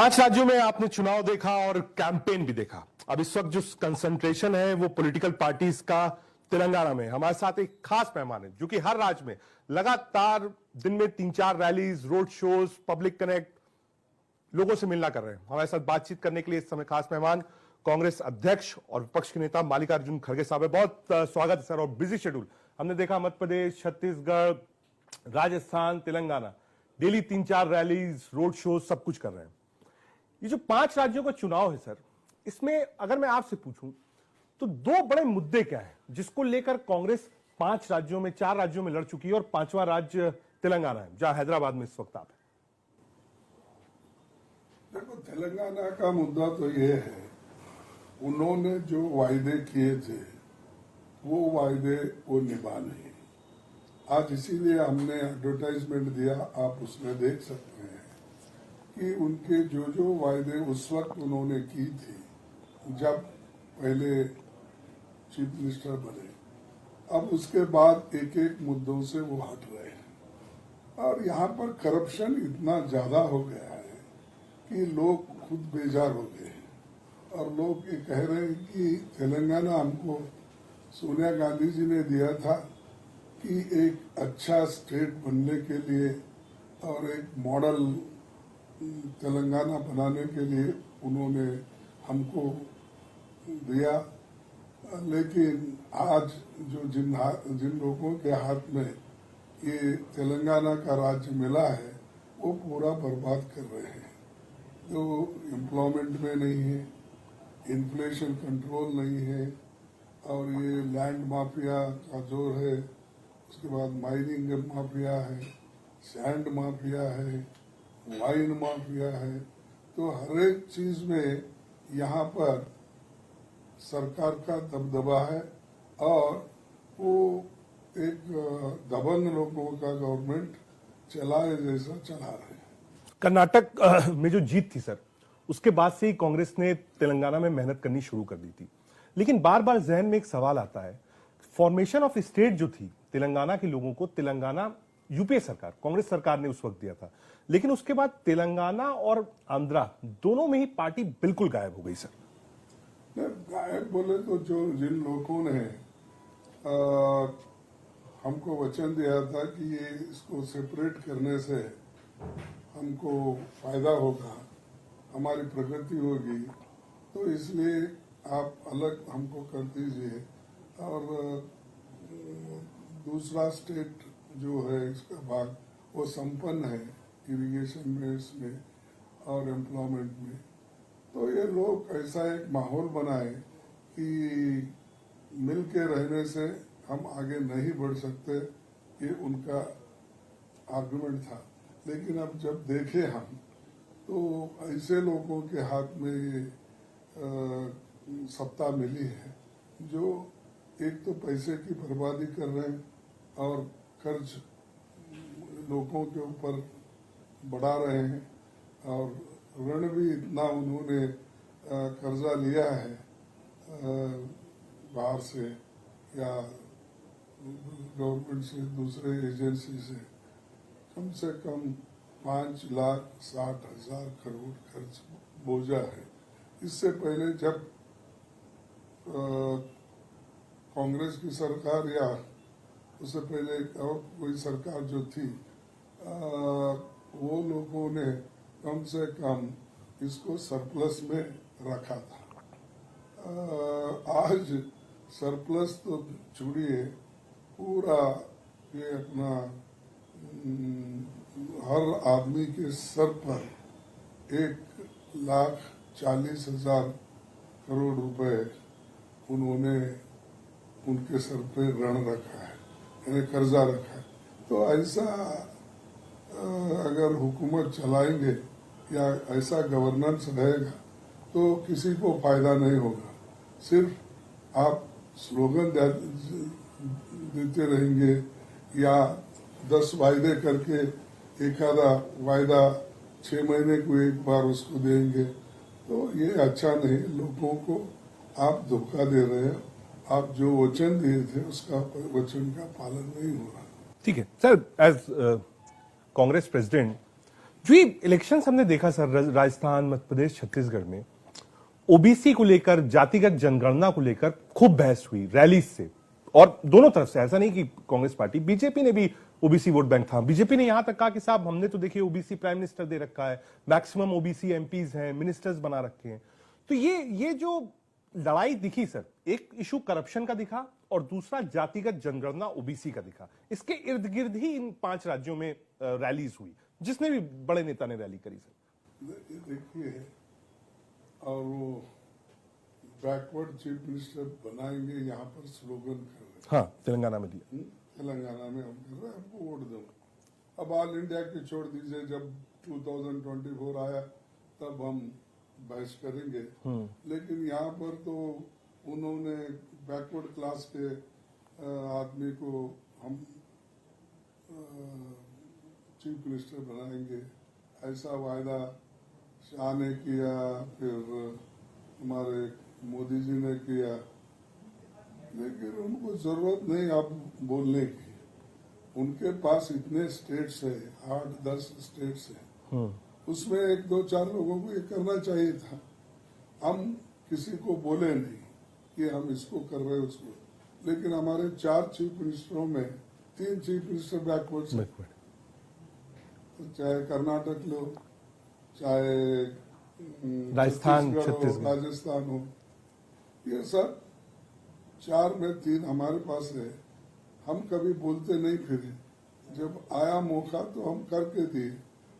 5 राज्यों में आपने चुनाव देखा और कैंपेन भी देखा। अब इस वक्त जो कंसंट्रेशन है वो पॉलिटिकल पार्टीज का तेलंगाना में। हमारे साथ एक खास मेहमान है जो कि हर राज्य में लगातार दिन में 3-4 rallies, road shows, public connect, लोगों से मिलना कर रहे हैं। हमारे साथ बातचीत करने के लिए इस समय खास मेहमान कांग्रेस अध्यक्ष और विपक्ष के नेता मल्लिकार्जुन खड़गे साहब है। बहुत स्वागत है सर। और बिजी शेड्यूल हमने देखा, Madhya Pradesh, Chhattisgarh, Rajasthan, Telangana, daily 3-4 rallies, road shows, सब कुछ कर रहे हैं। ये जो 5 राज्यों का चुनाव है सर, इसमें अगर मैं आपसे पूछूं तो 2 बड़े मुद्दे क्या है जिसको लेकर कांग्रेस 5 राज्यों में, 4 राज्यों में लड़ चुकी है और 5वां राज्य तेलंगाना है, जहां हैदराबाद में इस वक्त आप है। देखो, तेलंगाना का मुद्दा तो ये है, उन्होंने जो वायदे किए थे वो वायदे वो निभा नहीं। आज इसीलिए हमने एडवर्टाइजमेंट दिया, आप उसमें देख सकते हैं कि उनके जो जो वायदे उस वक्त उन्होंने की थी जब पहले चीफ मिनिस्टर बने, अब उसके बाद एक एक मुद्दों से वो हट रहे हैं। और यहाँ पर करप्शन इतना ज्यादा हो गया है कि लोग खुद बेजार हो गए हैं। और लोग ये कह रहे हैं कि तेलंगाना हमको सोनिया गांधी जी ने दिया था कि एक अच्छा स्टेट बनने के लिए और एक मॉडल तेलंगाना बनाने के लिए उन्होंने हमको दिया। लेकिन आज जो जिन लोगों के हाथ में ये तेलंगाना का राज्य मिला है वो पूरा बर्बाद कर रहे हैं। तो एम्प्लॉयमेंट में नहीं है, इन्फ्लेशन कंट्रोल नहीं है, और ये लैंड माफिया का जोर है, उसके बाद माइनिंग माफिया है, सैंड माफिया है, वाइन माफिया है। तो हर एक चीज में यहाँ पर सरकार का दबदबा है और वो एक दबंग लोगों का गवर्नमेंट चलाए जैसा चला रहे हैं। कर्नाटक में जो जीत थी सर, उसके बाद से ही कांग्रेस ने तेलंगाना में मेहनत करनी शुरू कर दी थी। लेकिन बार बार जहन में एक सवाल आता है, फॉर्मेशन ऑफ स्टेट जो थी तेलंगाना के लोगों को, तेलंगाना यूपीए सरकार, कांग्रेस सरकार ने उस वक्त दिया था, लेकिन उसके बाद तेलंगाना और आंध्रा दोनों में ही पार्टी बिल्कुल गायब हो गई सर। गायब बोले तो जो जिन लोगों ने हमको वचन दिया था कि ये इसको सेपरेट करने से हमको फायदा होगा, हमारी प्रगति होगी, तो इसलिए आप अलग हमको कर दीजिए और दूसरा स्टेट जो है इसका भाग वो संपन्न है इरिगेशन में, इसमें और एम्प्लॉयमेंट में। तो ये लोग ऐसा एक माहौल बनाए कि मिल के रहने से हम आगे नहीं बढ़ सकते, ये उनका आर्गुमेंट था। लेकिन अब जब देखे हम तो ऐसे लोगों के हाथ में ये सत्ता मिली है जो एक तो पैसे की बर्बादी कर रहे हैं और कर्ज लोगों के ऊपर बढ़ा रहे हैं, और ऋण भी इतना उन्होंने कर्जा लिया है बाहर से या गवर्नमेंट से, दूसरे एजेंसी से कम 5,60,000 करोड़ खर्च बोझा है। इससे पहले जब कांग्रेस की सरकार या उससे पहले और कोई सरकार जो थी, वो लोगों ने कम से कम इसको सरप्लस में रखा था। आज सरप्लस तो छोड़िए, पूरा ये अपना हर आदमी के सर पर 1,40,000 करोड़ रुपए उन्होंने उनके सर पे ऋण रखा है, यानी कर्जा रखा है। तो ऐसा अगर हुकूमत चलाएंगे या ऐसा गवर्नेंस रहेगा तो किसी को फायदा नहीं होगा। सिर्फ आप स्लोगन देते रहेंगे या 10 वायदे करके एक आधा वायदा 6 महीने को एक बार उसको देंगे, तो ये अच्छा नहीं। लोगों को आप धोखा दे रहे हैं, आप जो वचन दिए थे उसका वचन का पालन नहीं हो रहा। ठीक है सर, एज कांग्रेस प्रेसिडेंट जो ये इलेक्शंस हमने देखा सर, राजस्थान, मध्य प्रदेश, छत्तीसगढ़ में ओबीसी को लेकर, जातिगत जनगणना को लेकर खूब बहस हुई रैलीज से, और दोनों तरफ से। ऐसा नहीं कि कांग्रेस पार्टी, बीजेपी ने भी ओबीसी वोट बैंक था। बीजेपी ने यहां तक कहा कि साहब हमने तो देखिए ओबीसी प्राइम मिनिस्टर दे रखा है, मैक्सिमम ओबीसी एमपीज हैं, मिनिस्टर्स बना रखे हैं। तो ये जो लड़ाई दिखी सर, एक इशू करप्शन का दिखा और दूसरा जातिगत जनगणना ओबीसी का दिखा। इसके इर्द गिर्द ही इन 5 राज्यों में रैलीज हुई, जिसने भी बड़े नेता ने रैली करी सर। देखिए, और वो बैकवर्ड चीफ मिनिस्टर बनाएंगे, यहाँ पर स्लोगन कर रहे हैं। हाँ, तेलंगाना में दिया। तेलंगाना में हम कर रहे हैं, हमको वोट दो। अब ऑल इंडिया की छोड़ दीजिए, जब 2024 आया तब हम बहस करेंगे। लेकिन यहाँ पर तो उन्होंने बैकवर्ड क्लास के आदमी को हम चीफ मिनिस्टर बनाएंगे, ऐसा वायदा शाह ने किया, फिर हमारे मोदी जी ने किया। लेकिन उनको जरूरत नहीं अब बोलने की, उनके पास इतने स्टेट्स है, 8-10 स्टेट्स है, उसमें 1-2-4 लोगों को ये करना चाहिए था। हम किसी को बोले नहीं कि हम इसको कर रहे हैं उसको, लेकिन हमारे 4 चीफ मिनिस्टरों में 3 चीफ मिनिस्टर बैकवर्ड से, तो चाहे कर्नाटक लो, चाहे राजस्थान, छत्तीसगढ़, राजस्थान हो, ये सब 4 में 3 हमारे पास है। हम कभी बोलते नहीं फिरे, जब आया मौका तो हम करके दिए।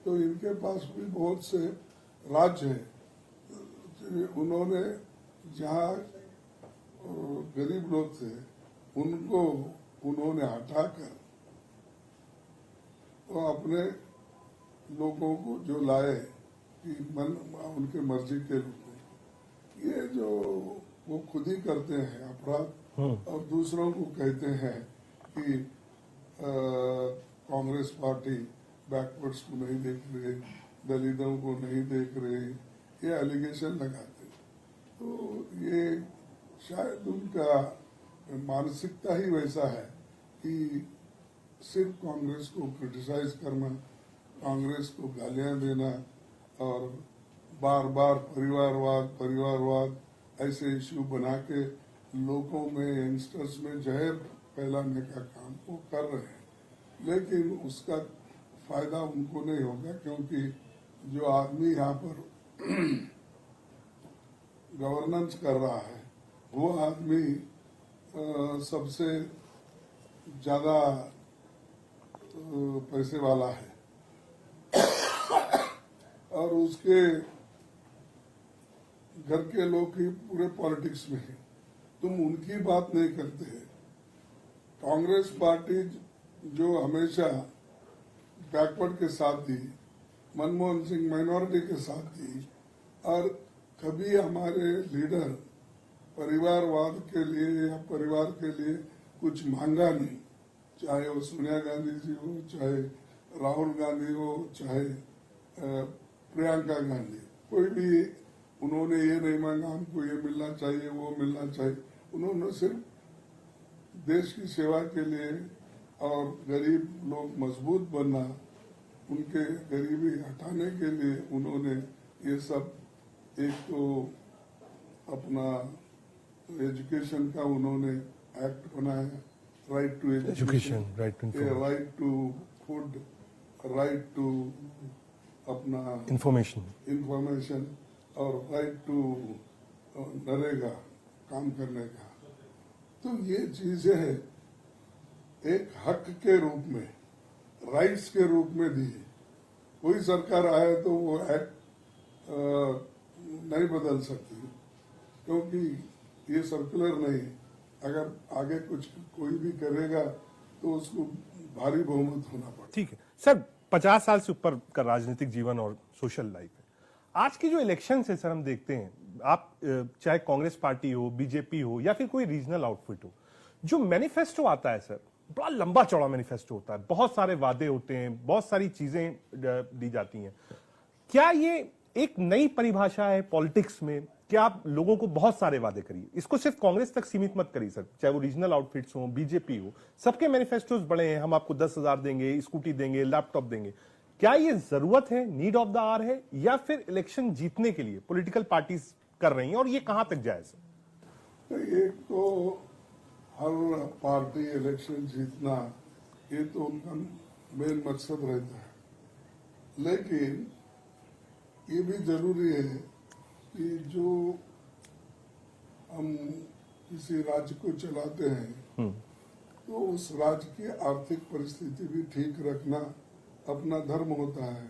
तो इनके पास भी बहुत से राज्य हैं, उन्होंने जहाँ गरीब लोग थे उनको उन्होंने हटाकर तो अपने लोगों को जो लाए कि मन उनके मर्जी के लोग, ये जो वो खुद ही करते हैं अपराध और दूसरों को कहते हैं कि कांग्रेस पार्टी बैकवर्ड्स को नहीं देख रहे, दलितों को नहीं देख रहे, ये एलिगेशन लगाते। तो ये शायद उनका मानसिकता ही वैसा है कि सिर्फ कांग्रेस को क्रिटिसाइज करना, कांग्रेस को गालियां देना और बार बार परिवारवाद ऐसे इश्यू बना के लोगों में, यंगस्टर्स में जहर फैलाने का काम वो कर रहे हैं। लेकिन उसका फायदा उनको नहीं होगा, क्योंकि जो आदमी यहाँ पर गवर्नेंस कर रहा है वो आदमी सबसे ज्यादा पैसे वाला है और उसके घर के लोग ही पूरे पॉलिटिक्स में है। तुम उनकी बात नहीं करते। कांग्रेस पार्टी जो हमेशा बैकवर्ड के साथ थी, मनमोहन सिंह माइनॉरिटी के साथ थी, और कभी हमारे लीडर परिवारवाद के लिए या परिवार के लिए कुछ मांगा नहीं, चाहे वो सोनिया गांधी जी हो, चाहे राहुल गांधी हो, चाहे प्रियंका गांधी, कोई भी उन्होंने ये नहीं मांगा हमको ये मिलना चाहिए, वो मिलना चाहिए। उन्होंने सिर्फ देश की सेवा के लिए और गरीब लोग मजबूत बनना, उनके गरीबी हटाने के लिए उन्होंने ये सब, एक तो अपना एजुकेशन का उन्होंने एक्ट बनाया, right to education, right to food, right to अपना इंफॉर्मेशन और राइट टू नरेगा काम करने का। तो ये चीजें है एक हक के रूप में, राइट्स के रूप में दी। कोई सरकार आए तो वो एक्ट नहीं बदल सकती, क्योंकि ये सर्कुलर नहीं। अगर आगे कुछ कोई भी करेगा तो उसको भारी बहुमत होना पड़ेगा। ठीक है सर, 50 साल से ऊपर का राजनीतिक जीवन और सोशल लाइफ है। आज की जो इलेक्शन है सर, हम देखते हैं, आप चाहे कांग्रेस पार्टी हो, बीजेपी हो या फिर कोई रीजनल आउटफिट हो, जो मैनिफेस्टो आता है सर, बड़ा लंबा चौड़ा मैनिफेस्टो होता है, बहुत सारे वादे होते हैं, बहुत सारी चीजें दी जाती हैं। क्या ये एक नई परिभाषा है पॉलिटिक्स में? क्या आप लोगों को बहुत सारे वादे करिए, इसको सिर्फ कांग्रेस तक सीमित मत करिए सर, चाहे वो रीजनल आउटफिट्स हो, बीजेपी हो, सबके मैनिफेस्टोज बड़े हैं, हम आपको 10,000 देंगे, स्कूटी देंगे, लैपटॉप देंगे। क्या ये जरूरत है, नीड ऑफ द आवर है, या फिर इलेक्शन जीतने के लिए पॉलिटिकल पार्टीज कर रही हैं, और ये कहां तक जायज है? एक तो हर पार्टी इलेक्शन जीतना ये तो उनका मेन मकसद रहता है, लेकिन ये भी जरूरी है कि जो हम किसी राज्य को चलाते हैं तो उस राज्य की आर्थिक परिस्थिति भी ठीक रखना अपना धर्म होता है।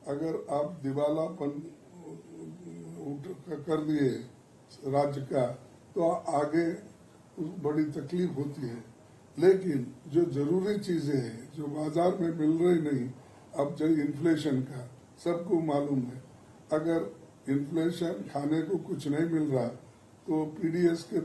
अगर आप दिवालापन कर दिए राज्य का तो आगे बड़ी तकलीफ होती है। लेकिन जो जरूरी चीजें हैं जो बाजार में मिल रही नहीं, अब जो इन्फ्लेशन का सबको मालूम है, अगर इन्फ्लेशन खाने को कुछ नहीं मिल रहा तो पीडीएस के